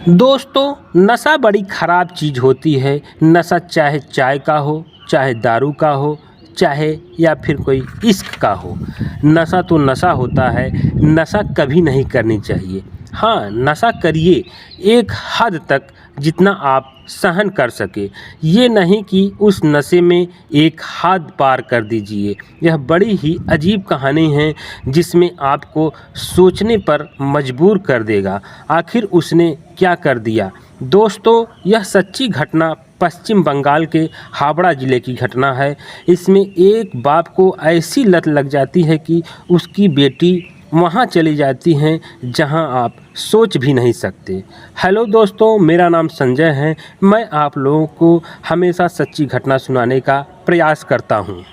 दोस्तों, नशा बड़ी ख़राब चीज़ होती है। नशा चाहे चाय का हो, चाहे दारू का हो, चाहे या फिर कोई इश्क का हो। नशा तो नशा होता है। नशा कभी नहीं करनी चाहिए। हाँ, नशा करिए एक हद तक जितना आप सहन कर सके। ये नहीं कि उस नशे में एक हद पार कर दीजिए। यह बड़ी ही अजीब कहानी है जिसमें आपको सोचने पर मजबूर कर देगा। आखिर उसने क्या कर दिया? दोस्तों, यह सच्ची घटना पश्चिम बंगाल के हावड़ा ज़िले की घटना है। इसमें एक बाप को ऐसी लत लग जाती है कि उसकी बेटी वहाँ चली जाती हैं जहाँ आप सोच भी नहीं सकते। हेलो दोस्तों, मेरा नाम संजय है। मैं आप लोगों को हमेशा सच्ची घटना सुनाने का प्रयास करता हूँ।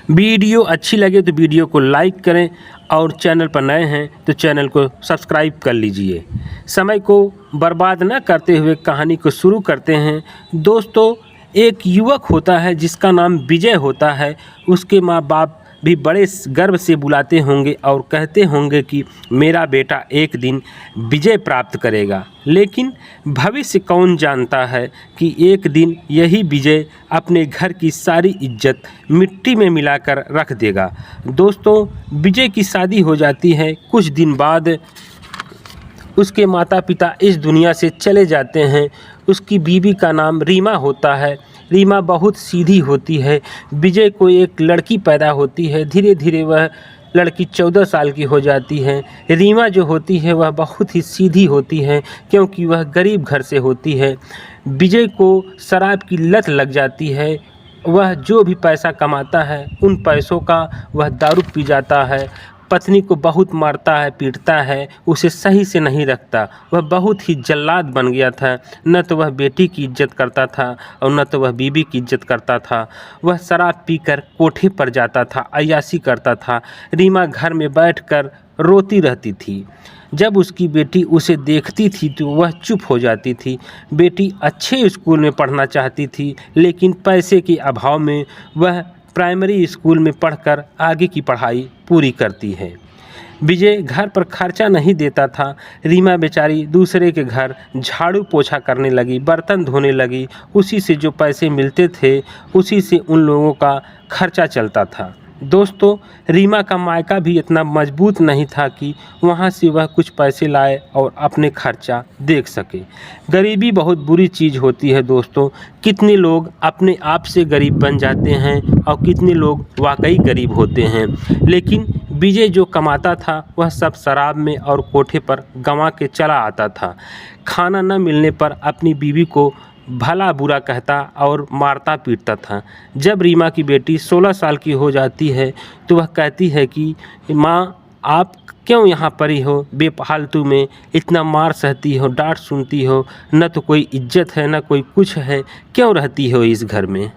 वीडियो अच्छी लगे तो वीडियो को लाइक करें और चैनल पर नए हैं तो चैनल को सब्सक्राइब कर लीजिए। समय को बर्बाद न करते हुए कहानी को शुरू करते हैं। दोस्तों, एक युवक होता है जिसका नाम विजय होता है। उसके माँ बाप भी बड़े गर्व से बुलाते होंगे और कहते होंगे कि मेरा बेटा एक दिन विजय प्राप्त करेगा। लेकिन भविष्य कौन जानता है कि एक दिन यही विजय अपने घर की सारी इज्जत मिट्टी में मिलाकर रख देगा। दोस्तों, विजय की शादी हो जाती है। कुछ दिन बाद उसके माता पिता इस दुनिया से चले जाते हैं। उसकी बीवी का नाम रीमा होता है। रीमा बहुत सीधी होती है। विजय को एक लड़की पैदा होती है। धीरे धीरे वह लड़की 14 साल की हो जाती है। रीमा जो होती है वह बहुत ही सीधी होती है क्योंकि वह गरीब घर से होती है। विजय को शराब की लत लग जाती है। वह जो भी पैसा कमाता है उन पैसों का वह दारू पी जाता है। पत्नी को बहुत मारता है, पीटता है, उसे सही से नहीं रखता। वह बहुत ही जल्लाद बन गया था। न तो वह बेटी की इज्जत करता था और न तो वह बीवी की इज्जत करता था। वह शराब पीकर कोठे पर जाता था, अय्याशी करता था। रीमा घर में बैठकर रोती रहती थी। जब उसकी बेटी उसे देखती थी तो वह चुप हो जाती थी। बेटी अच्छे स्कूल में पढ़ना चाहती थी लेकिन पैसे के अभाव में वह प्राइमरी स्कूल में पढ़कर आगे की पढ़ाई पूरी करती है। विजय घर पर खर्चा नहीं देता था। रीमा बेचारी दूसरे के घर झाड़ू पोछा करने लगी, बर्तन धोने लगी। उसी से जो पैसे मिलते थे उसी से उन लोगों का खर्चा चलता था। दोस्तों, रीमा का मायका भी इतना मजबूत नहीं था कि वहाँ से वह कुछ पैसे लाए और अपने खर्चा देख सके। गरीबी बहुत बुरी चीज़ होती है दोस्तों। कितने लोग अपने आप से गरीब बन जाते हैं और कितने लोग वाकई गरीब होते हैं। लेकिन विजय जो कमाता था वह सब शराब में और कोठे पर गंवा के चला आता था। खाना न मिलने पर अपनी बीवी को भला बुरा कहता और मारता पीटता था। जब रीमा की बेटी 16 साल की हो जाती है तो वह कहती है कि माँ, आप क्यों यहाँ पड़ी हो? बेफालतू में इतना मार सहती हो, डांट सुनती हो, न तो कोई इज्जत है न कोई कुछ है, क्यों रहती हो इस घर में?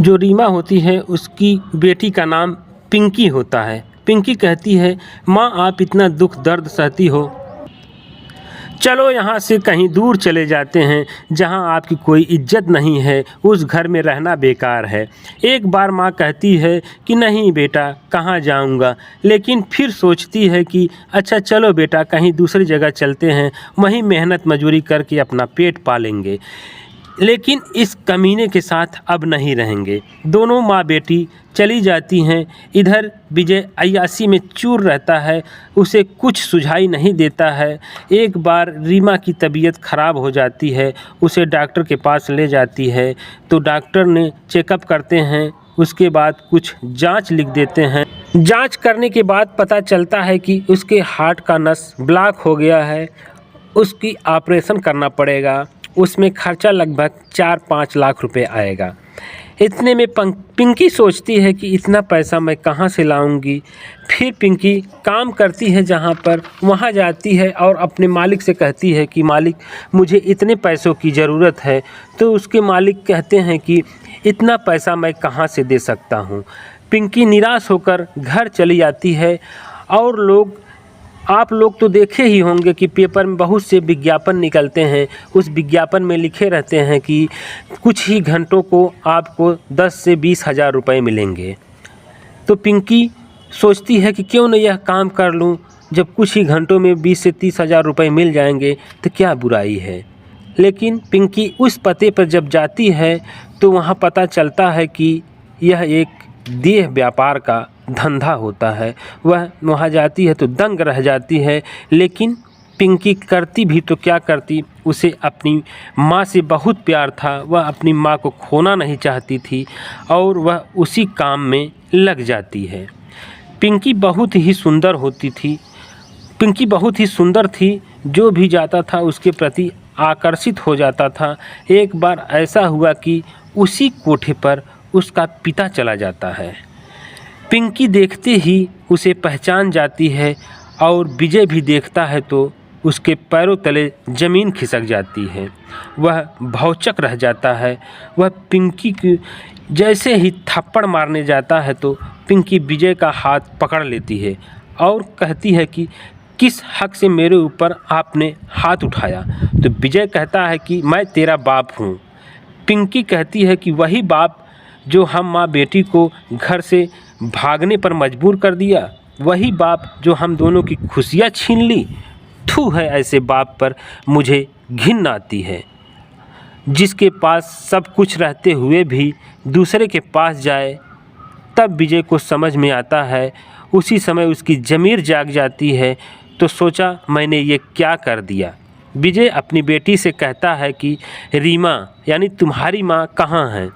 जो रीमा होती है उसकी बेटी का नाम पिंकी होता है। पिंकी कहती है, माँ, आप इतना दुख दर्द सहती हो, चलो यहाँ से कहीं दूर चले जाते हैं जहाँ आपकी कोई इज्जत नहीं है। उस घर में रहना बेकार है। एक बार माँ कहती है कि नहीं बेटा, कहाँ जाऊँगा, लेकिन फिर सोचती है कि अच्छा चलो बेटा, कहीं दूसरी जगह चलते हैं, वहीं मेहनत मजदूरी करके अपना पेट पालेंगे। लेकिन इस कमीने के साथ अब नहीं रहेंगे। दोनों माँ बेटी चली जाती हैं। इधर विजय अय्याशी में चूर रहता है। उसे कुछ सुझाई नहीं देता है। एक बार रीमा की तबीयत खराब हो जाती है। उसे डॉक्टर के पास ले जाती है तो डॉक्टर ने चेकअप करते हैं। उसके बाद कुछ जांच लिख देते हैं। जांच करने के बाद पता चलता है कि उसके हार्ट का नस ब्लॉक हो गया है। उसकी ऑपरेशन करना पड़ेगा। उसमें खर्चा लगभग 4-5 लाख रुपए आएगा। इतने में पिंकी सोचती है कि इतना पैसा मैं कहाँ से लाऊंगी। फिर पिंकी काम करती है जहाँ पर, वहाँ जाती है और अपने मालिक से कहती है कि मालिक, मुझे इतने पैसों की ज़रूरत है। तो उसके मालिक कहते हैं कि इतना पैसा मैं कहाँ से दे सकता हूँ। पिंकी निराश होकर घर चली आती है। और आप लोग तो देखे ही होंगे कि पेपर में बहुत से विज्ञापन निकलते हैं। उस विज्ञापन में लिखे रहते हैं कि कुछ ही घंटों को आपको 10 से 20 हज़ार रुपये मिलेंगे। तो पिंकी सोचती है कि क्यों न यह काम कर लूं। जब कुछ ही घंटों में 20 से 30 हज़ार रुपये मिल जाएंगे तो क्या बुराई है। लेकिन पिंकी उस पते पर जब जाती है तो वहाँ पता चलता है कि यह एक देह व्यापार का धंधा होता है। वह वहाँ जाती है तो दंग रह जाती है। लेकिन पिंकी करती भी तो क्या करती, उसे अपनी माँ से बहुत प्यार था, वह अपनी माँ को खोना नहीं चाहती थी और वह उसी काम में लग जाती है। पिंकी बहुत ही सुंदर होती थी, पिंकी बहुत ही सुंदर थी, जो भी जाता था उसके प्रति आकर्षित हो जाता था। एक बार ऐसा हुआ कि उसी कोठे पर उसका पिता चला जाता है। पिंकी देखते ही उसे पहचान जाती है और विजय भी देखता है तो उसके पैरों तले ज़मीन खिसक जाती है। वह भौचक रह जाता है। वह पिंकी की जैसे ही थप्पड़ मारने जाता है तो पिंकी विजय का हाथ पकड़ लेती है और कहती है कि किस हक से मेरे ऊपर आपने हाथ उठाया। तो विजय कहता है कि मैं तेरा बाप हूँ। पिंकी कहती है कि वही बाप जो हम माँ बेटी को घर से भागने पर मजबूर कर दिया, वही बाप जो हम दोनों की खुशियाँ छीन ली। थू है ऐसे बाप पर, मुझे घिन आती है, जिसके पास सब कुछ रहते हुए भी दूसरे के पास जाए। तब विजय को समझ में आता है, उसी समय उसकी ज़मीर जाग जाती है। तो सोचा मैंने ये क्या कर दिया। विजय अपनी बेटी से कहता है कि रीमा यानी तुम्हारी माँ कहाँ है।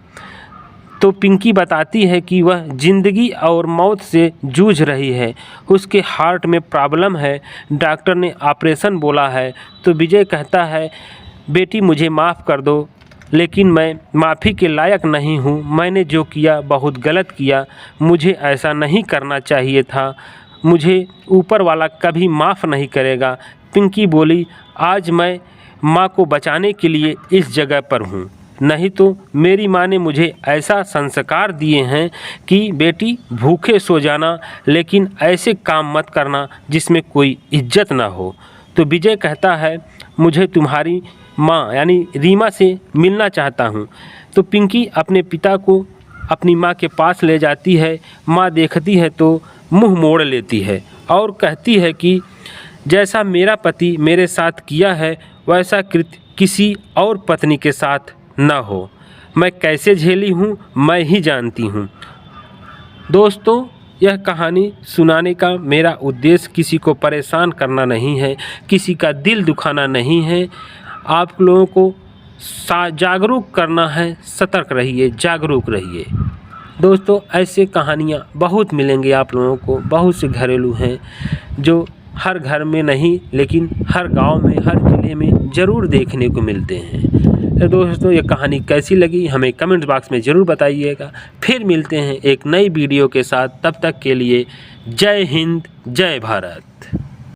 तो पिंकी बताती है कि वह ज़िंदगी और मौत से जूझ रही है, उसके हार्ट में प्रॉब्लम है, डॉक्टर ने ऑपरेशन बोला है। तो विजय कहता है बेटी मुझे माफ़ कर दो, लेकिन मैं माफ़ी के लायक नहीं हूँ। मैंने जो किया बहुत गलत किया, मुझे ऐसा नहीं करना चाहिए था, मुझे ऊपर वाला कभी माफ़ नहीं करेगा। पिंकी बोली आज मैं माँ को बचाने के लिए इस जगह पर हूँ, नहीं तो मेरी माँ ने मुझे ऐसा संस्कार दिए हैं कि बेटी भूखे सो जाना, लेकिन ऐसे काम मत करना जिसमें कोई इज्जत ना हो। तो विजय कहता है मुझे तुम्हारी माँ यानी रीमा से मिलना चाहता हूँ। तो पिंकी अपने पिता को अपनी माँ के पास ले जाती है। माँ देखती है तो मुंह मोड़ लेती है और कहती है कि जैसा मेरा पति मेरे साथ किया है वैसा कृत्य किसी और पत्नी के साथ न हो। मैं कैसे झेली हूँ मैं ही जानती हूँ। दोस्तों, यह कहानी सुनाने का मेरा उद्देश्य किसी को परेशान करना नहीं है, किसी का दिल दुखाना नहीं है। आप लोगों को जागरूक करना है। सतर्क रहिए, जागरूक रहिए। दोस्तों, ऐसे कहानियाँ बहुत मिलेंगे आप लोगों को। बहुत से घरेलू हैं जो हर घर में नहीं लेकिन हर गांव में, हर ज़िले में ज़रूर देखने को मिलते हैं। तो दोस्तों, ये कहानी कैसी लगी हमें कमेंट बॉक्स में ज़रूर बताइएगा। फिर मिलते हैं एक नई वीडियो के साथ। तब तक के लिए जय हिंद, जय भारत।